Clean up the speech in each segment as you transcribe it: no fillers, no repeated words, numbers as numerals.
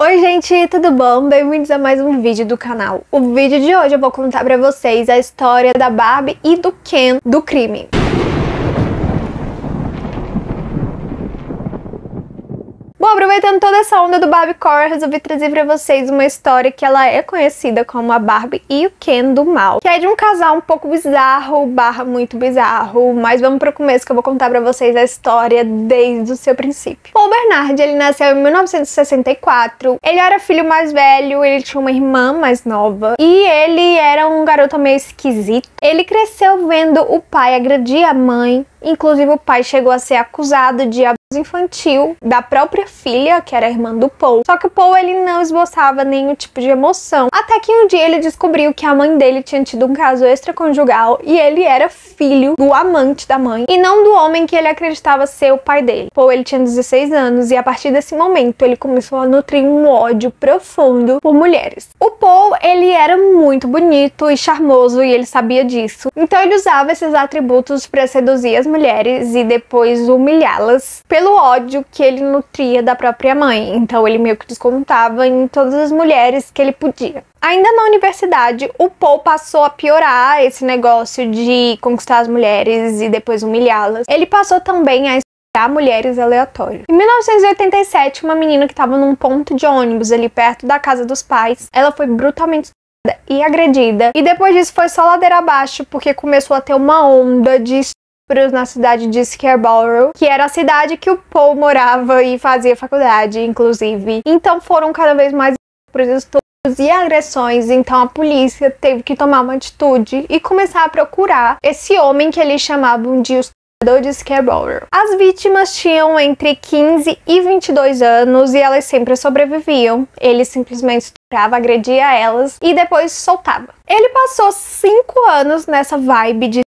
Oi gente, tudo bom? Bem-vindos a mais um vídeo do canal. O vídeo de hoje eu vou contar pra vocês a história da Barbie e do Ken do crime. Bom, aproveitando toda essa onda do Barbiecore, eu resolvi trazer pra vocês uma história que ela é conhecida como a Barbie e o Ken do mal, que é de um casal um pouco bizarro, muito bizarro, mas vamos pro começo que eu vou contar pra vocês a história desde o seu princípio. Paul Bernard, ele nasceu em 1964, ele era filho mais velho, ele tinha uma irmã mais nova, e ele era um garoto meio esquisito. Ele cresceu vendo o pai agredir a mãe, inclusive o pai chegou a ser acusado de abuso infantil da própria filha, que era a irmã do Paul. Só que o Paul, ele não esboçava nenhum tipo de emoção. Até que um dia ele descobriu que a mãe dele tinha tido um caso extraconjugal e ele era filho do amante da mãe e não do homem que ele acreditava ser o pai dele. Paul, ele tinha 16 anos e a partir desse momento ele começou a nutrir um ódio profundo por mulheres. O Paul, ele era muito bonito e charmoso e ele sabia disso. Então ele usava esses atributos para seduzir as mulheres e depois humilhá-las pelo ódio que ele nutria da própria mãe. Então ele meio que descontava em todas as mulheres que ele podia. Ainda na universidade, o Paul passou a piorar esse negócio de conquistar as mulheres e depois humilhá-las. Ele passou também a estuprar mulheres aleatórias. Em 1987, uma menina que estava num ponto de ônibus ali perto da casa dos pais, ela foi brutalmente estuprada e agredida. E depois disso foi só ladeira abaixo, porque começou a ter uma onda de na cidade de Scarborough, que era a cidade que o Paul morava e fazia faculdade, inclusive. Então foram cada vez mais estupros e agressões, então a polícia teve que tomar uma atitude e começar a procurar esse homem que eles chamavam de o estuprador de Scarborough. As vítimas tinham entre 15 e 22 anos e elas sempre sobreviviam. Ele simplesmente estuprava, agredia elas e depois soltava. Ele passou 5 anos nessa vibe de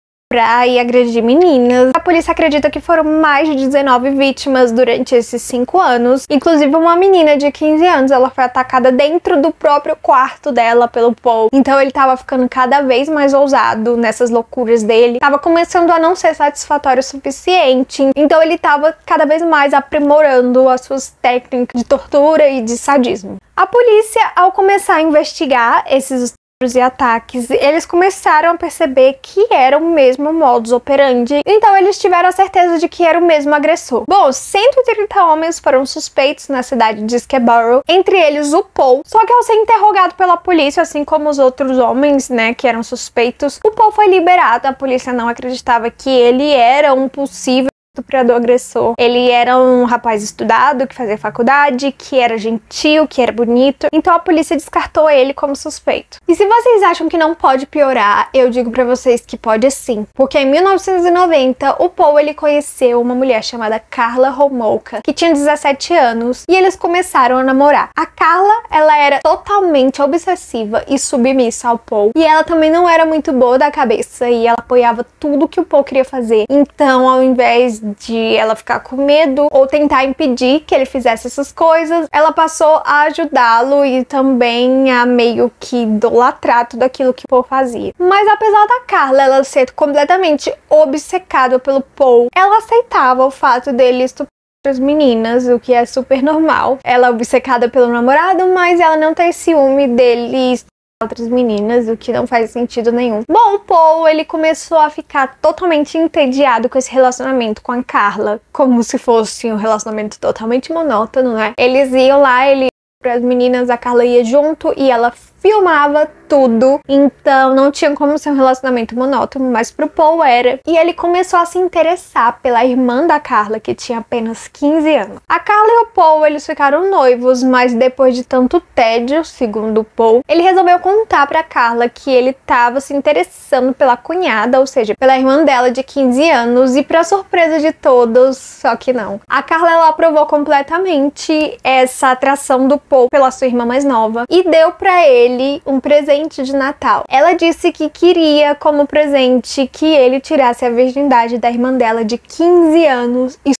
e agredir meninas. A polícia acredita que foram mais de 19 vítimas durante esses 5 anos. Inclusive uma menina de 15 anos, ela foi atacada dentro do próprio quarto dela pelo Paul. Então ele tava ficando cada vez mais ousado nessas loucuras dele. Tava começando a não ser satisfatório o suficiente. Então ele tava cada vez mais aprimorando as suas técnicas de tortura e de sadismo. A polícia, ao começar a investigar esses e ataques, eles começaram a perceber que era o mesmo modus operandi, então eles tiveram a certeza de que era o mesmo agressor. Bom, 130 homens foram suspeitos na cidade de Scarborough, entre eles o Paul, só que ao ser interrogado pela polícia, assim como os outros homens, né, que eram suspeitos, o Paul foi liberado. A polícia não acreditava que ele era um possível estuprador agressor. Ele era um rapaz estudado, que fazia faculdade, que era gentil, que era bonito. Então a polícia descartou ele como suspeito. E se vocês acham que não pode piorar, eu digo pra vocês que pode sim. Porque em 1990, o Paul, ele conheceu uma mulher chamada Karla Homolka, que tinha 17 anos, e eles começaram a namorar. A Karla, ela era totalmente obsessiva e submissa ao Paul. E ela também não era muito boa da cabeça, e ela apoiava tudo que o Paul queria fazer. Então, ao invés de ela ficar com medo ou tentar impedir que ele fizesse essas coisas, ela passou a ajudá-lo e também a meio que idolatrar tudo aquilo que o Paul fazia. Mas apesar da Karla ela ser completamente obcecada pelo Paul, ela aceitava o fato dele estuprar as meninas, o que é super normal. Ela é obcecada pelo namorado, mas ela não tem ciúme dele outras meninas, o que não faz sentido nenhum. Bom, o Paul, ele começou a ficar totalmente entediado com esse relacionamento com a Karla, como se fosse um relacionamento totalmente monótono, né? Eles iam lá, ele para as meninas, a Karla ia junto e ela filmava tudo, então não tinha como ser um relacionamento monótono, mas pro Paul era. E ele começou a se interessar pela irmã da Karla, que tinha apenas 15 anos. A Karla e o Paul, eles ficaram noivos, mas depois de tanto tédio, segundo o Paul, ele resolveu contar pra Karla que ele tava se interessando pela cunhada, ou seja, pela irmã dela de 15 anos, e pra surpresa de todos, só que não. A Karla, ela aprovou completamente essa atração do Paul pela sua irmã mais nova e deu pra ele um presente de Natal. Ela disse que queria como presente que ele tirasse a virgindade da irmã dela de 15 anos e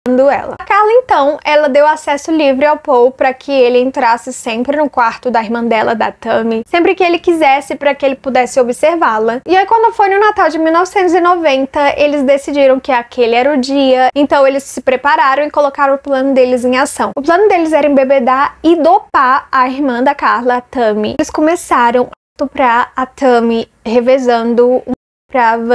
ela. A Carla, então, ela deu acesso livre ao Paul para que ele entrasse sempre no quarto da irmã dela, da Tammy, sempre que ele quisesse, para que ele pudesse observá-la. E aí, quando foi no Natal de 1990, eles decidiram que aquele era o dia, então eles se prepararam e colocaram o plano deles em ação. O plano deles era embebedar e dopar a irmã da Carla, a Tammy. Eles começaram a estuprar a Tammy, revezando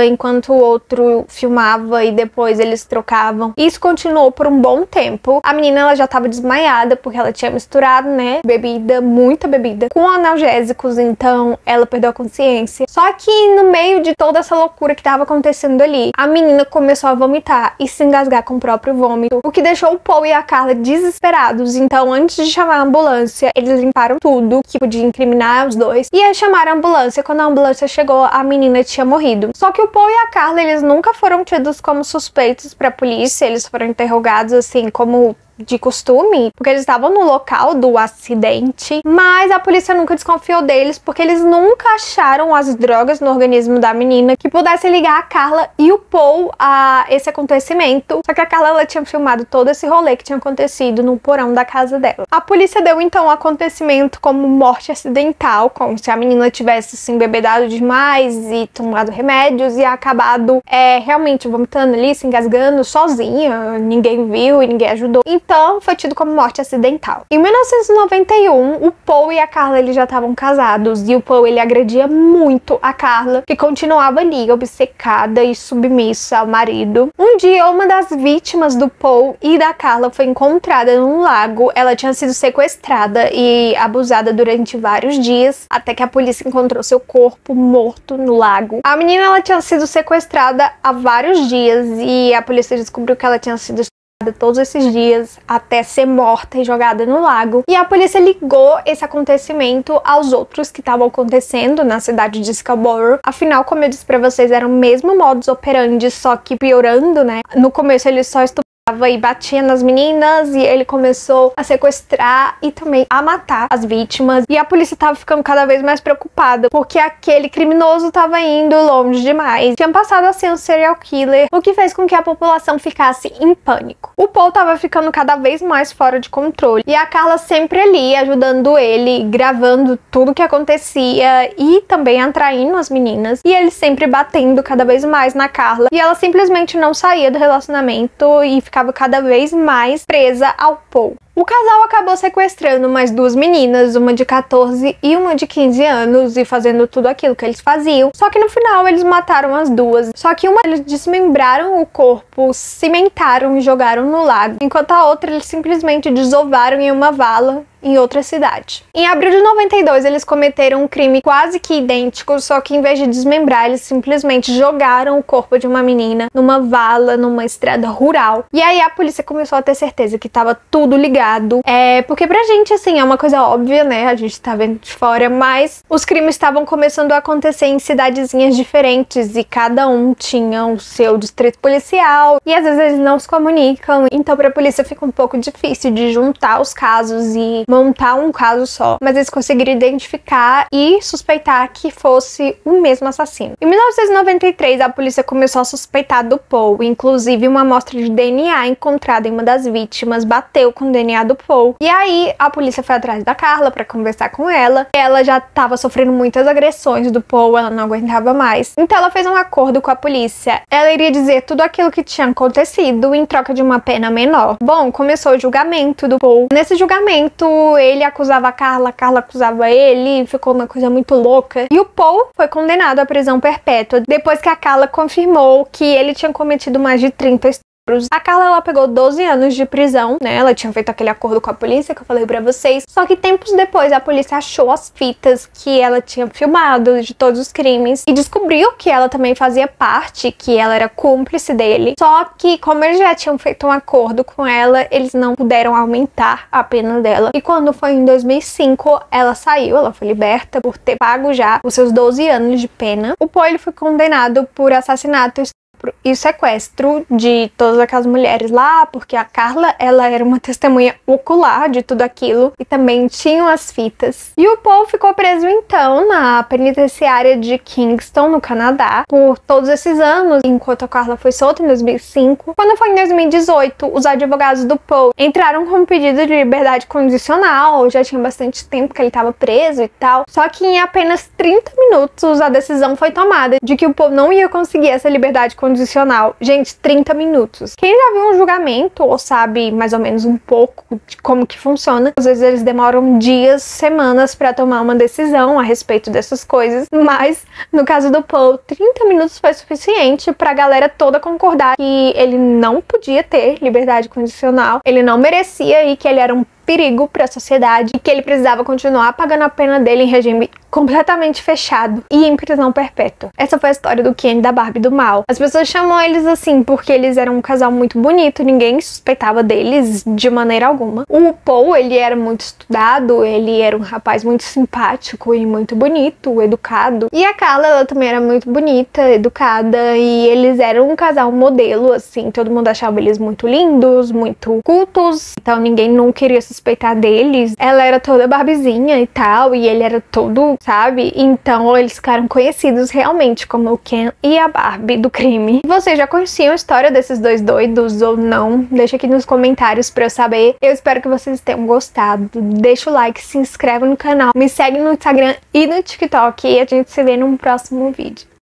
enquanto o outro filmava e depois eles trocavam. Isso continuou por um bom tempo. A menina, ela já tava desmaiada porque ela tinha misturado, né, bebida, muita bebida, com analgésicos, então ela perdeu a consciência. Só que no meio de toda essa loucura que tava acontecendo ali, a menina começou a vomitar e se engasgar com o próprio vômito, o que deixou o Paul e a Carla desesperados. Então, antes de chamar a ambulância, eles limparam tudo que podia incriminar os dois e aí chamaram a ambulância. Quando a ambulância chegou, a menina tinha morrido. Só que o Paul e a Carla, eles nunca foram tidos como suspeitos pra polícia, eles foram interrogados assim como de costume, porque eles estavam no local do acidente, mas a polícia nunca desconfiou deles, porque eles nunca acharam as drogas no organismo da menina que pudesse ligar a Carla e o Paul a esse acontecimento. Só que a Carla, ela tinha filmado todo esse rolê que tinha acontecido no porão da casa dela. A polícia deu então o acontecimento como morte acidental, como se a menina tivesse se embebedado demais e tomado remédios e acabado realmente vomitando ali, se engasgando sozinha, ninguém viu e ninguém ajudou. Então, foi tido como morte acidental. Em 1991, o Paul e a Carla, eles já estavam casados, e o Paul, ele agredia muito a Carla, que continuava ali, obcecada e submissa ao marido. Um dia, uma das vítimas do Paul e da Carla foi encontrada num lago. Ela tinha sido sequestrada e abusada durante vários dias, até que a polícia encontrou seu corpo morto no lago. A menina, ela tinha sido sequestrada há vários dias, e a polícia descobriu que ela tinha sido todos esses dias até ser morta e jogada no lago. E a polícia ligou esse acontecimento aos outros que estavam acontecendo na cidade de Scarborough. Afinal, como eu disse pra vocês, era o mesmo modus operandi, só que piorando, né? No começo ele só estuprava e batia nas meninas, e ele começou a sequestrar e também a matar as vítimas. E a polícia tava ficando cada vez mais preocupada, porque aquele criminoso tava indo longe demais. Tinha passado a ser um serial killer, o que fez com que a população ficasse em pânico. O Paul tava ficando cada vez mais fora de controle, e a Carla sempre ali, ajudando ele, gravando tudo que acontecia e também atraindo as meninas. E ele sempre batendo cada vez mais na Carla, e ela simplesmente não saía do relacionamento e ficava cada vez mais presa ao Paul. O casal acabou sequestrando mais duas meninas, uma de 14 e uma de 15 anos, e fazendo tudo aquilo que eles faziam. Só que no final eles mataram as duas. Só que uma, eles desmembraram o corpo, cimentaram e jogaram no lago, enquanto a outra eles simplesmente desovaram em uma vala em outra cidade. Em abril de 92, eles cometeram um crime quase que idêntico, só que em vez de desmembrar, eles simplesmente jogaram o corpo de uma menina numa vala, numa estrada rural. E aí a polícia começou a ter certeza que tava tudo ligado. Porque pra gente, assim, é uma coisa óbvia, né? A gente tá vendo de fora, mas os crimes estavam começando a acontecer em cidadezinhas diferentes, e cada um tinha o seu distrito policial, e às vezes eles não se comunicam. Então pra polícia fica um pouco difícil de juntar os casos e montar um caso só, mas eles conseguiram identificar e suspeitar que fosse o mesmo assassino. Em 1993, a polícia começou a suspeitar do Paul, inclusive uma amostra de DNA encontrada em uma das vítimas bateu com o DNA do Paul. E aí a polícia foi atrás da Carla para conversar com ela. Ela já estava sofrendo muitas agressões do Paul, ela não aguentava mais. Então ela fez um acordo com a polícia. Ela iria dizer tudo aquilo que tinha acontecido em troca de uma pena menor. Bom, começou o julgamento do Paul. Nesse julgamento, ele acusava a Carla acusava ele, ficou uma coisa muito louca. E o Paul foi condenado à prisão perpétua, depois que a Carla confirmou que ele tinha cometido mais de 30 estupros. A Carla, ela pegou 12 anos de prisão, né? Ela tinha feito aquele acordo com a polícia que eu falei pra vocês. Só que tempos depois, a polícia achou as fitas que ela tinha filmado de todos os crimes e descobriu que ela também fazia parte, que ela era cúmplice dele. Só que, como eles já tinham feito um acordo com ela, eles não puderam aumentar a pena dela. E quando foi em 2005, ela saiu, ela foi liberta por ter pago já os seus 12 anos de pena. O Paul, ele foi condenado por assassinato, estupro estupro e sequestro de todas aquelas mulheres lá, porque a Carla, ela era uma testemunha ocular de tudo aquilo e também tinham as fitas. E o Paul ficou preso então na penitenciária de Kingston, no Canadá, por todos esses anos, enquanto a Carla foi solta em 2005. Quando foi em 2018, os advogados do Paul entraram com um pedido de liberdade condicional, já tinha bastante tempo que ele estava preso e tal, só que em apenas 30 minutos a decisão foi tomada de que o Paul não ia conseguir essa liberdade condicional. Gente, 30 minutos. Quem já viu um julgamento ou sabe mais ou menos um pouco de como que funciona, às vezes eles demoram dias, semanas para tomar uma decisão a respeito dessas coisas, mas no caso do Paul, 30 minutos foi suficiente pra galera toda concordar que ele não podia ter liberdade condicional, ele não merecia e que ele era um perigo para a sociedade e que ele precisava continuar pagando a pena dele em regime completamente fechado e em prisão perpétua. Essa foi a história do Ken, da Barbie do mal. As pessoas chamam eles assim porque eles eram um casal muito bonito, ninguém suspeitava deles de maneira alguma. O Paul, ele era muito estudado, ele era um rapaz muito simpático e muito bonito, educado. E a Carla, ela também era muito bonita, educada, e eles eram um casal modelo, assim, todo mundo achava eles muito lindos, muito cultos, então ninguém não queria suspeitar deles. Ela era toda barbizinha e tal, e ele era todo, sabe? Então eles ficaram conhecidos realmente como o Ken e a Barbie do crime. Vocês já conheciam a história desses dois doidos ou não? Deixa aqui nos comentários pra eu saber. Eu espero que vocês tenham gostado. Deixa o like, se inscreve no canal, me segue no Instagram e no TikTok e a gente se vê num próximo vídeo.